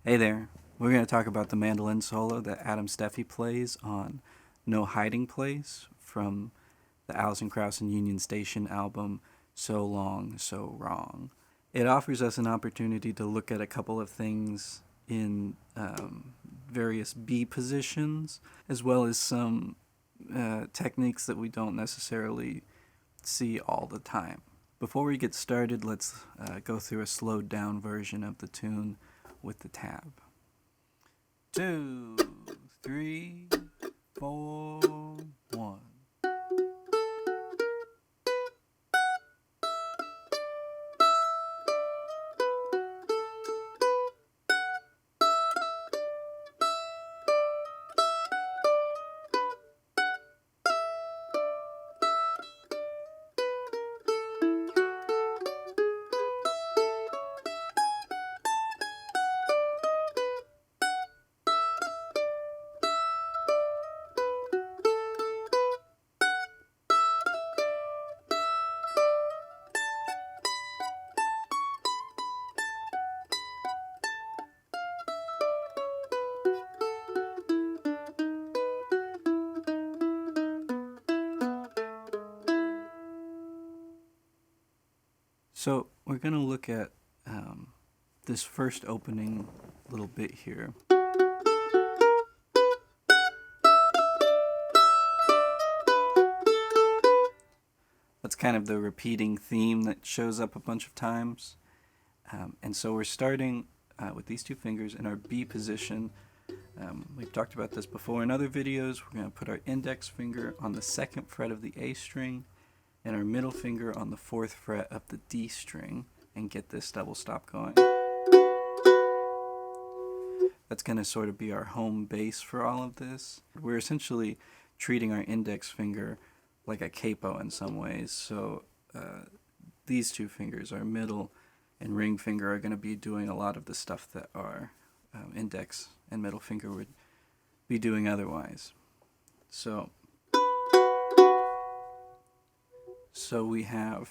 Hey there, we're going to talk about the mandolin solo that Adam Steffey plays on No Hiding Place from the Alison, Krauss and Union Station album So Long, So Wrong. It offers us an opportunity to look at a couple of things in various B positions, as well as some techniques that we don't necessarily see all the time. Before we get started, let's go through a slowed down version of the tune with the tab. 2, 3, 4, 1. So we're going to look at this first opening little bit here. That's kind of the repeating theme that shows up a bunch of times. And so we're starting with these two fingers in our B position. We've talked about this before in other videos. We're going to put our index finger on the 2nd fret of the A string and our middle finger on the 4th fret of the D string and get this double stop going. That's going to sort of be our home base for all of this. We're essentially treating our index finger like a capo in some ways. So these two fingers, our middle and ring finger, are going to be doing a lot of the stuff that our index and middle finger would be doing otherwise. So we have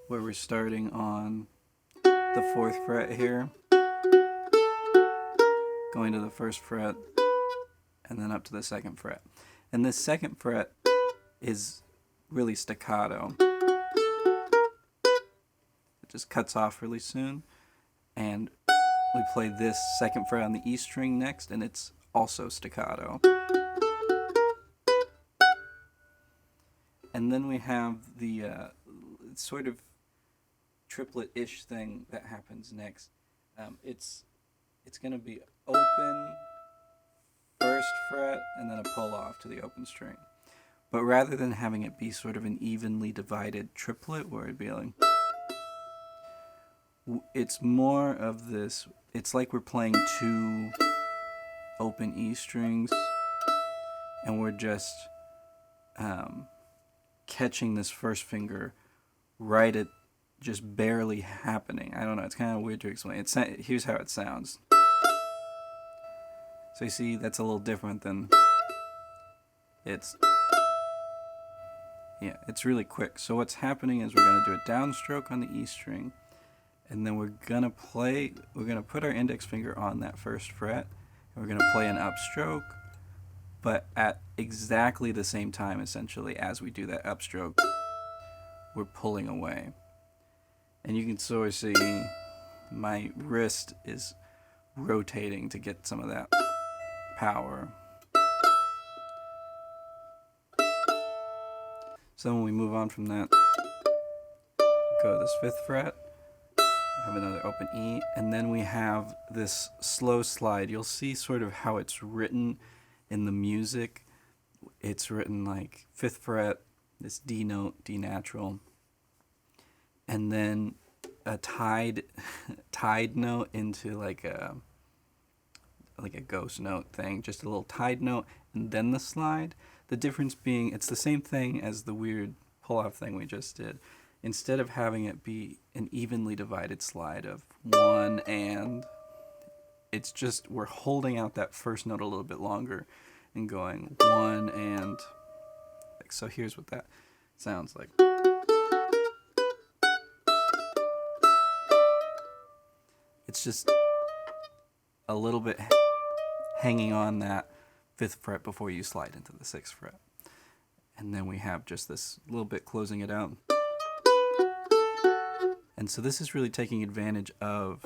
where we're starting on the 4th fret here, going to the 1st fret, and then up to the 2nd fret. And this 2nd fret is really staccato. It just cuts off really soon. And we play this 2nd fret on the E string next, and it's also staccato. And then we have the sort of triplet-ish thing that happens next. It's going to be open, 1st fret, and then a pull off to the open string. But rather than having it be sort of an evenly divided triplet where it'd be like, it's more of this, it's like we're playing 2 open E strings and we're just catching this 1st finger right at just barely happening. I don't know, it's kind of weird to explain. Here's how it sounds. So you see, that's a little different than it's really quick. So what's happening is we're going to do a downstroke on the E string, and then we're going to put our index finger on that 1st fret, and we're going to play an upstroke, but at exactly the same time, essentially, as we do that upstroke, we're pulling away. And you can sort of see my wrist is rotating to get some of that power. So when we move on from that, go to this 5th fret, have another open E, and then we have this slow slide. You'll see sort of how it's written in the music. It's written like 5th fret, this D note, D natural, and then a tied note into like a ghost note thing, just a little tied note, and then the slide. The difference being it's the same thing as the weird pull-off thing we just did. Instead of having it be an evenly divided slide of 1 and, it's just we're holding out that 1st note a little bit longer and going 1 and. So here's what that sounds like. It's just a little bit hanging on that 5th fret before you slide into the 6th fret. And then we have just this little bit closing it out. And so this is really taking advantage of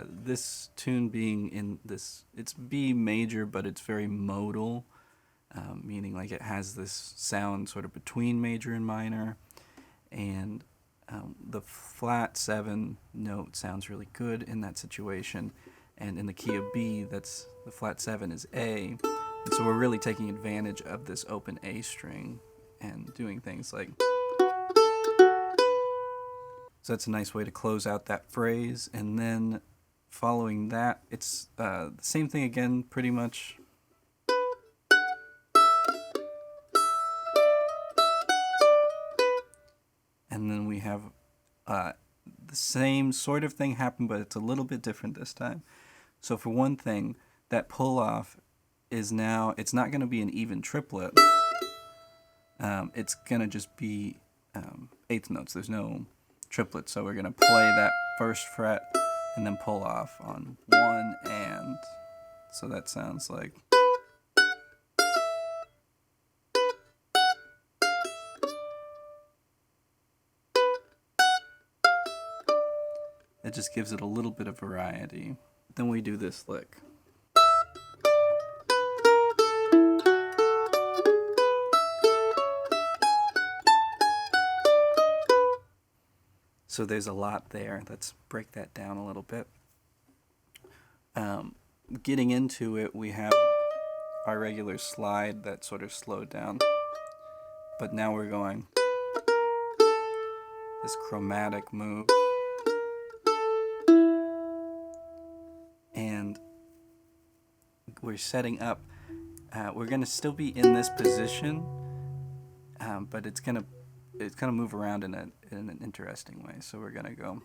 this tune being in this, it's B major, but it's very modal, meaning like it has this sound sort of between major and minor. And the flat 7 note sounds really good in that situation. And in the key of B, that's the flat 7 is A. And so we're really taking advantage of this open A string and doing things like... So that's a nice way to close out that phrase. And then following that, it's the same thing again, pretty much. And then we have the same sort of thing happen, but it's a little bit different this time. So for one thing, that pull-off is now, it's not going to be an even triplet. It's going to just be 8th notes. There's no triplet, so we're going to play that 1st fret and then pull off on 1 and. So that sounds like... It just gives it a little bit of variety. Then we do this lick. So there's a lot there. Let's break that down a little bit. Getting into it, we have our regular slide that sort of slowed down. But now we're going this chromatic move. And we're setting up, we're going to still be in this position, but it's going to move around in an interesting way. So we're going to go,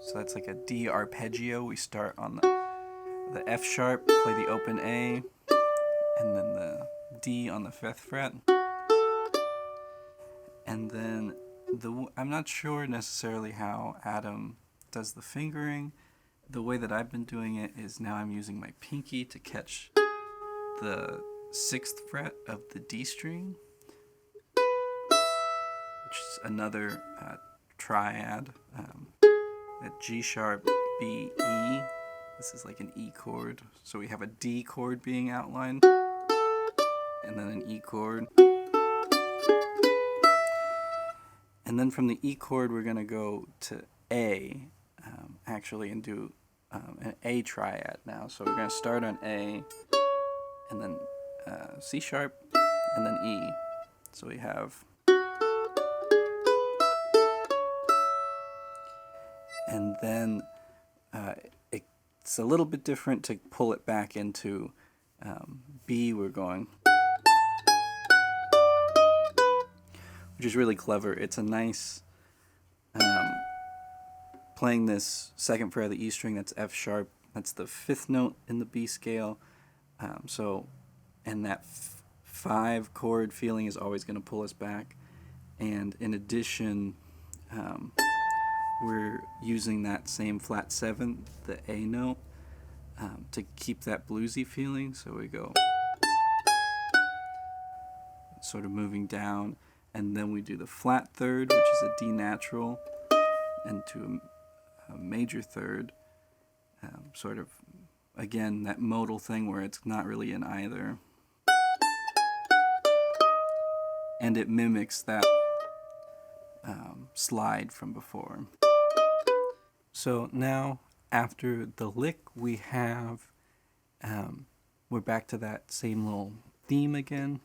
so that's like a D arpeggio. We start on the F sharp, play the open A, and then the D on the 5th fret. And then I'm not sure necessarily how Adam does the fingering. The way that I've been doing it is now I'm using my pinky to catch the 6th fret of the D string, which is another triad, at G sharp, B, E. This is like an E chord. So we have a D chord being outlined, and then an E chord. And then from the E chord, we're going to go to A, actually, and do an A triad now. So we're going to start on A, and then C sharp, and then E. So we have... And then it's a little bit different to pull it back into B. We're going... which is really clever. It's a nice... playing this 2nd fret of the E string, that's F sharp. That's the 5th note in the B scale. And that 5 chord feeling is always going to pull us back. And in addition, we're using that same flat 7, the A note, to keep that bluesy feeling. So we go sort of moving down, and then we do the flat 3rd, which is a D natural, into a major 3rd, sort of, again, that modal thing where it's not really in either. And it mimics that slide from before. So now, after the lick, we have, we're back to that same little theme again.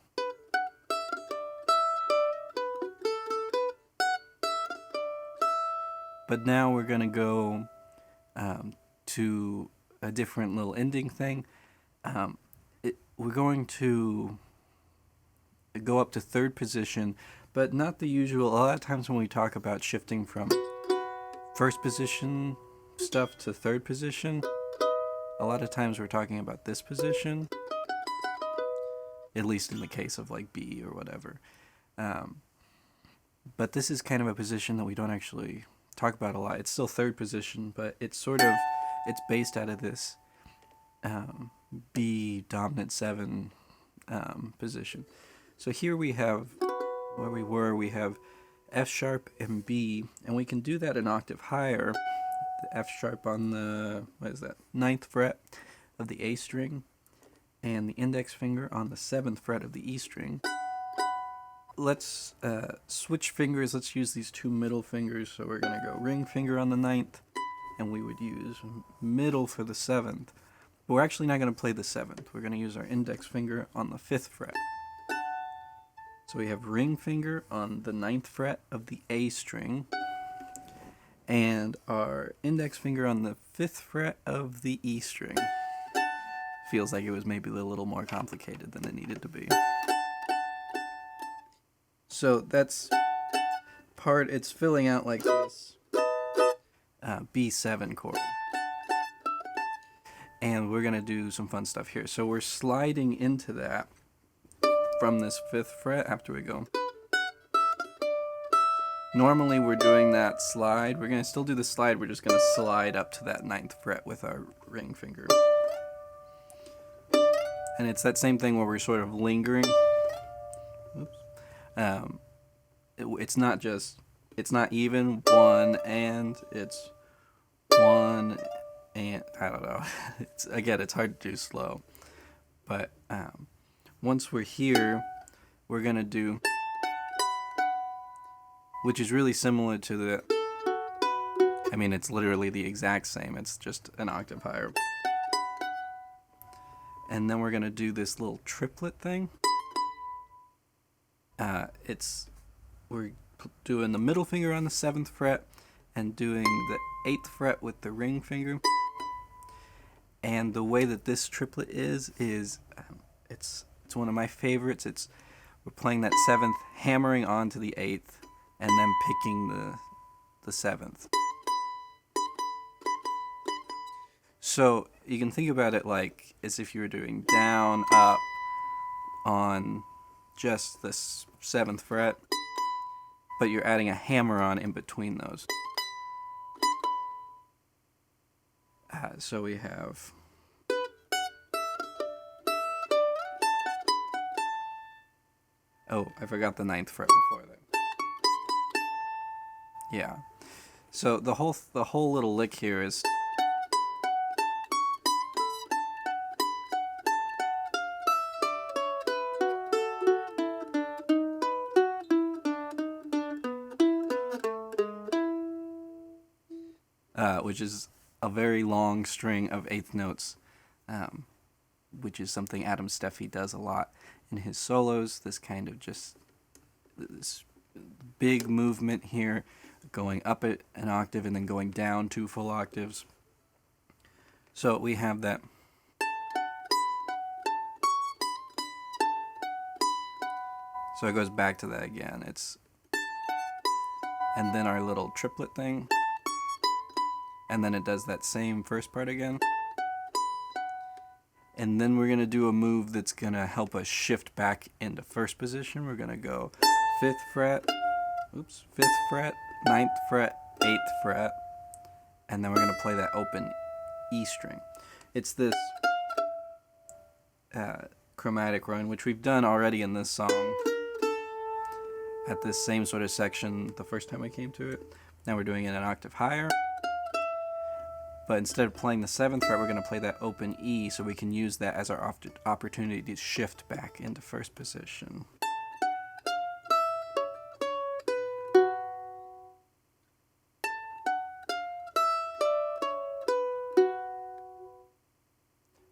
But now we're going to go to a different little ending thing. We're going to go up to 3rd position, but not the usual. A lot of times when we talk about shifting from 1st position stuff to 3rd position, a lot of times we're talking about this position, at least in the case of like B or whatever. But this is kind of a position that we don't actually talk about a lot. It's still third position, but it's based out of this B dominant 7 position. So here we have where we have F sharp and B, and we can do that an octave higher. The F sharp on the, ninth fret of the A string, and the index finger on the 7th fret of the E string. Let's switch fingers. Let's use these two middle fingers. So we're going to go ring finger on the 9th, and we would use middle for the 7th. But we're actually not going to play the 7th. We're going to use our index finger on the 5th fret. So we have ring finger on the 9th fret of the A string, and our index finger on the 5th fret of the E string. Feels like it was maybe a little more complicated than it needed to be. So that's part, it's filling out like this B7 chord. And we're going to do some fun stuff here. So we're sliding into that from this 5th fret after we go. Normally we're doing that slide. We're going to still do the slide. We're just going to slide up to that 9th fret with our ring finger. And it's that same thing where we're sort of lingering. Oops. It's not even 1 and, it's 1 and, I don't know. It's hard to do slow. But once we're here, we're going to do, which is really similar to the, it's literally the exact same. It's just an octave higher. And then we're going to do this little triplet thing. We're doing the middle finger on the 7th fret and doing the 8th fret with the ring finger. And the way that this triplet is it's one of my favorites. We're playing that 7th, hammering onto the 8th, and then picking the 7th. So you can think about it like as if you were doing down, up on just the 7th fret, but you're adding a hammer on in between those. So we have I forgot the 9th fret before that. Yeah. So the whole little lick here is which is a very long string of 8th notes, which is something Adam Steffey does a lot in his solos. This kind of just this big movement here, going up an octave and then going down 2 full octaves. So we have that. So it goes back to that again. And then our little triplet thing. And then it does that same first part again. And then we're going to do a move that's going to help us shift back into first position. We're going to go 5th fret, 5th fret, 9th fret, 8th fret, and then we're going to play that open E string. It's this chromatic run, which we've done already in this song at this same sort of section the first time I came to it. Now we're doing it an octave higher. But instead of playing the 7th fret, we're going to play that open E, so we can use that as our opportunity to shift back into first position.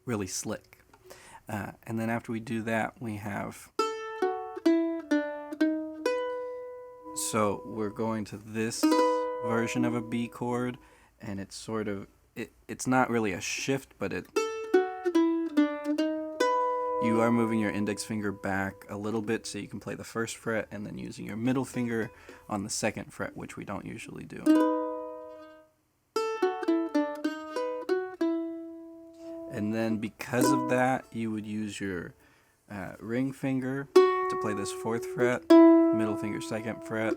Really slick. And then after we do that, we have... So we're going to this version of a B chord, and it's sort of... It's not really a shift, but you are moving your index finger back a little bit so you can play the 1st fret, and then using your middle finger on the 2nd fret, which we don't usually do. And then because of that, you would use your ring finger to play this 4th fret, middle finger 2nd fret,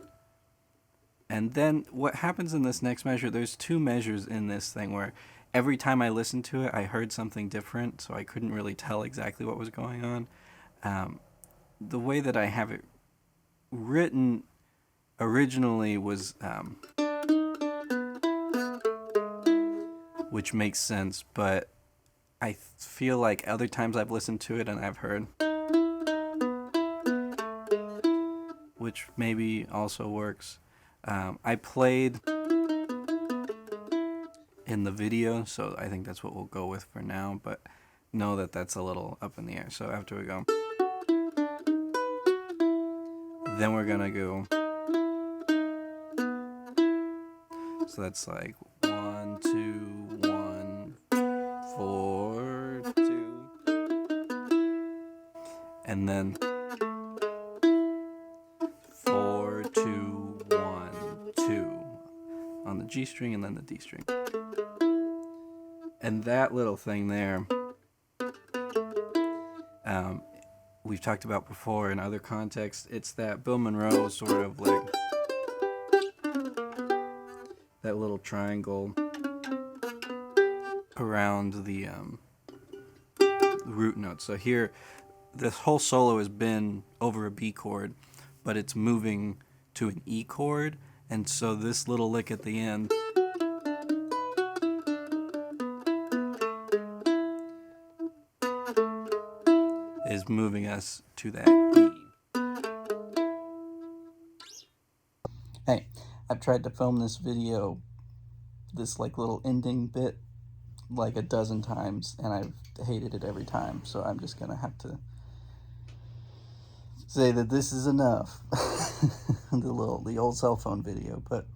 And then what happens in this next measure, there's two measures in this thing where every time I listened to it, I heard something different, so I couldn't really tell exactly what was going on. The way that I have it written originally was, which makes sense, but I feel like other times I've listened to it and I've heard, which maybe also works. I played in the video, so I think that's what we'll go with for now, but know that that's a little up in the air. So after we go, then we're gonna go, so that's like 1, 2, 1, 4, 2, and then 4, 2, 1, 2 on the G string and then the D string. And that little thing there, we've talked about before in other contexts. It's that Bill Monroe sort of like that little triangle around the root note. So here, this whole solo has been over a B chord, but it's moving to an E chord, and so this little lick at the end is moving us to that E. Hey, I've tried to film this video, this like little ending bit, like a dozen times, and I've hated it every time, so I'm just gonna have to say that this is enough. the old cell phone video. But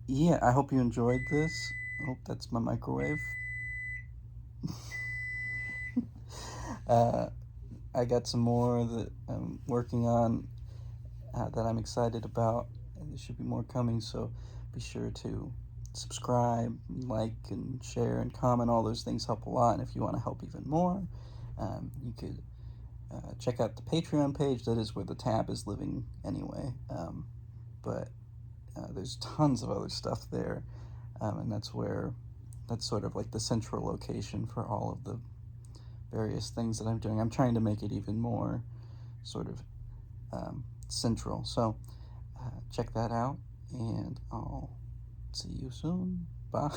yeah, I hope you enjoyed this. Oh, that's my microwave. I got some more that I'm working on that I'm excited about, and there should be more coming, so be sure to subscribe, like, and share, and comment. All those things help a lot, and if you want to help even more, you could check out the Patreon page. That is where the tab is living anyway, but there's tons of other stuff there, and that's sort of like the central location for all of the various things that I'm doing. I'm trying to make it even more sort of central. So check that out, and I'll see you soon. Bye.